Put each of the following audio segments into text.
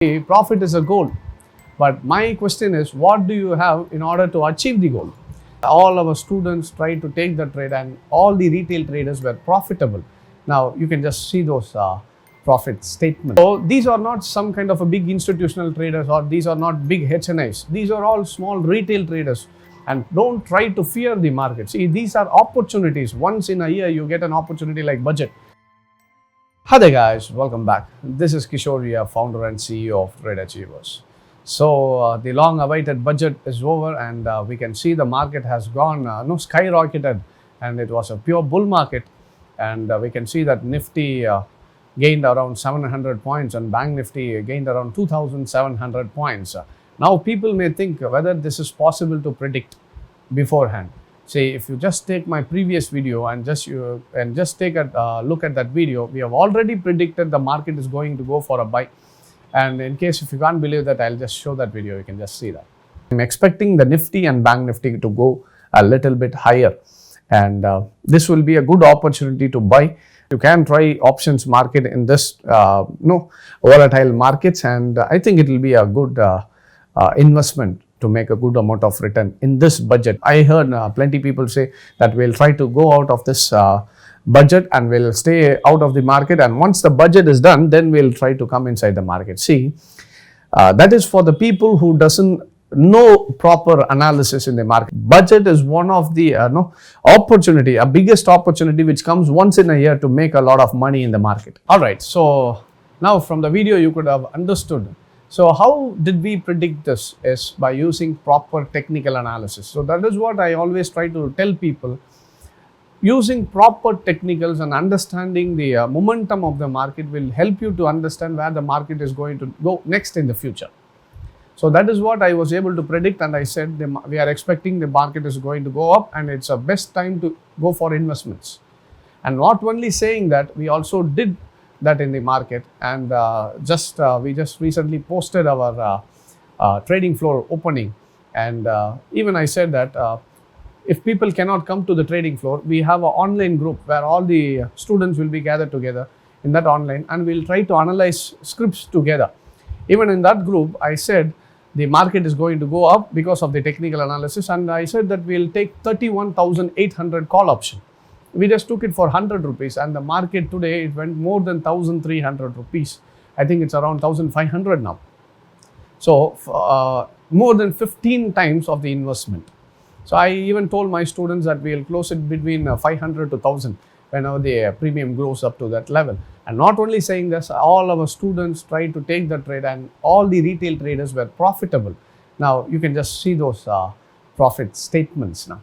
Profit is a goal, but my question is, what do you have in order to achieve the goal? All our students tried to take the trade and all the retail traders were profitable. Now you can just see those profit statements. So these are not some kind of a big institutional traders, or these are not big HNIs. These are all small retail traders. And don't try to fear the market. See, these are opportunities. Once in a year you get an opportunity like budget. Hi there guys, welcome back. This is Kishore here, founder and CEO of Trade Achievers. So the long awaited budget is over, and we can see the market has gone skyrocketed, and it was a pure bull market. And we can see that Nifty gained around 700 points and banknifty gained around 2,700 points. Now people may think whether this is possible to predict beforehand. Say, if you just take my previous video and just take a look at that video, we have already predicted the market is going to go for a buy. And in case if you can't believe that, I'll just show that video. You can just see that. I'm expecting the Nifty and Bank Nifty to go a little bit higher, and this will be a good opportunity to buy. You can try options market in this volatile markets, and I think it will be a good investment to make a good amount of return in this budget. I heard plenty people say that we'll try to go out of this budget and we'll stay out of the market, and once the budget is done, then we'll try to come inside the market. See, that is for the people who doesn't know proper analysis in the market. Budget is one of the opportunity, a biggest opportunity which comes once in a year to make a lot of money in the market. All right, so now from the video you could have understood. So how did we predict this? Is by using proper technical analysis. So that is what I always try to tell people. Using proper technicals and understanding the momentum of the market will help you to understand where the market is going to go next in the future. So that is what I was able to predict, and I said we are expecting the market is going to go up, and it's a best time to go for investments. And not only saying that, we also did that in the market, and we just recently posted our trading floor opening, and even I said that if people cannot come to the trading floor, we have an online group where all the students will be gathered together in that online, and we'll try to analyze scripts together. Even in that group, I said the market is going to go up because of the technical analysis, and I said that we'll take 31,800 call option. We just took it for 100 rupees, and the market today, it went more than 1,300 rupees. I think it's around 1,500 now. So more than 15 times of the investment. So I even told my students that we'll close it between 500 to 1,000 whenever the premium grows up to that level. And not only saying this, all our students tried to take the trade, and all the retail traders were profitable. Now you can just see those profit statements now.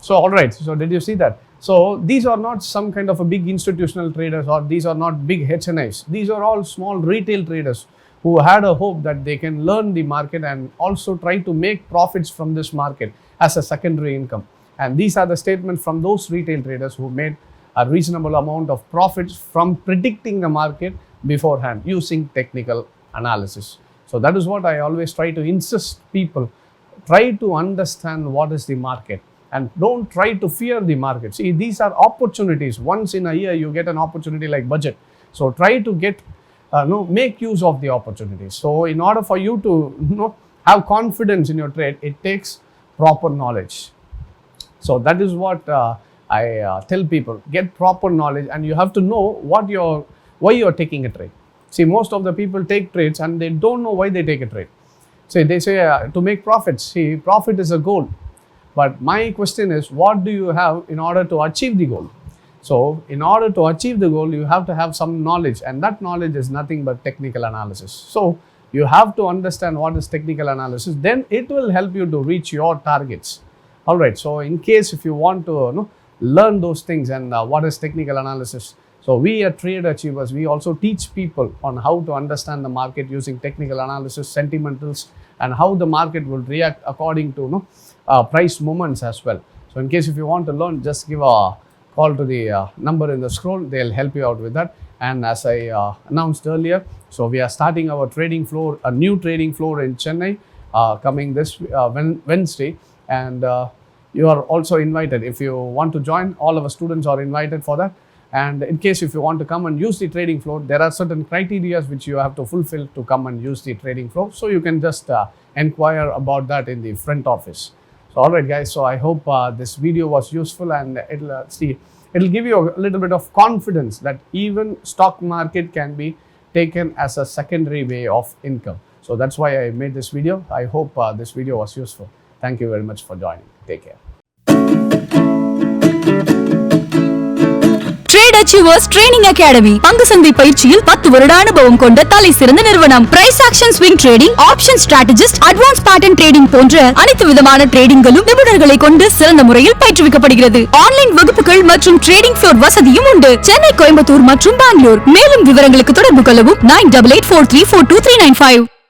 So all right, so did you see that? So these are not some kind of a big institutional traders, or these are not big HNIs. These are all small retail traders who had a hope that they can learn the market and also try to make profits from this market as a secondary income. And these are the statements from those retail traders who made a reasonable amount of profits from predicting the market beforehand using technical analysis. So that is what I always try to insist people, try to understand what is the market. And don't try to fear the market. See, these are opportunities. Once in a year, you get an opportunity like budget. So try to make use of the opportunities. So in order for you to have confidence in your trade, it takes proper knowledge. So that is what I tell people, get proper knowledge, and you have to know why you're taking a trade. See, most of the people take trades and they don't know why they take a trade. See, they say to make profits. See, profit is a goal. But my question is, what do you have in order to achieve the goal? So, in order to achieve the goal, you have to have some knowledge, and that knowledge is nothing but technical analysis. So, you have to understand what is technical analysis, then it will help you to reach your targets. All right, so in case if you want to learn those things and what is technical analysis, so we at Trade Achievers, we also teach people on how to understand the market using technical analysis, sentimentals, and how the market will react according to price movements as well. So in case if you want to learn, just give a call to the number in the scroll. They'll help you out with that. And as I announced earlier, so we are starting our trading floor, a new trading floor in Chennai, coming this Wednesday. And you are also invited. If you want to join, all of our students are invited for that. And in case if you want to come and use the trading floor, there are certain criteria which you have to fulfill to come and use the trading floor. So you can just inquire about that in the front office. So all right, guys. So I hope this video was useful, and it'll give you a little bit of confidence that even stock market can be taken as a secondary way of income. So that's why I made this video. I hope this video was useful. Thank you very much for joining. Take care. Trade Achievers Training Academy பங்கு சந்தை பயிற்சியில் 10 வருட அனுபவம் கொண்ட தலை சிறந்த நிறுவனம். Price action swing trading, option strategist, advance pattern trading போன்ற அனைத்து விதமான ட்ரேடிங்களும் நிபுணர்களை கொண்டு சிறந்த முறையில் பயிற்றுவிக்கப்படுகிறது. ஆன்லைன் வகுப்புகள் மற்றும் ட்ரேடிங் ஃப்ளோர் வசதியும் உண்டு. சென்னை, கோயம்புத்தூர் மற்றும் பெங்களூர். மேலும் விவரங்களுக்கு தொடர்பு கொள்ளவும் 9884342395.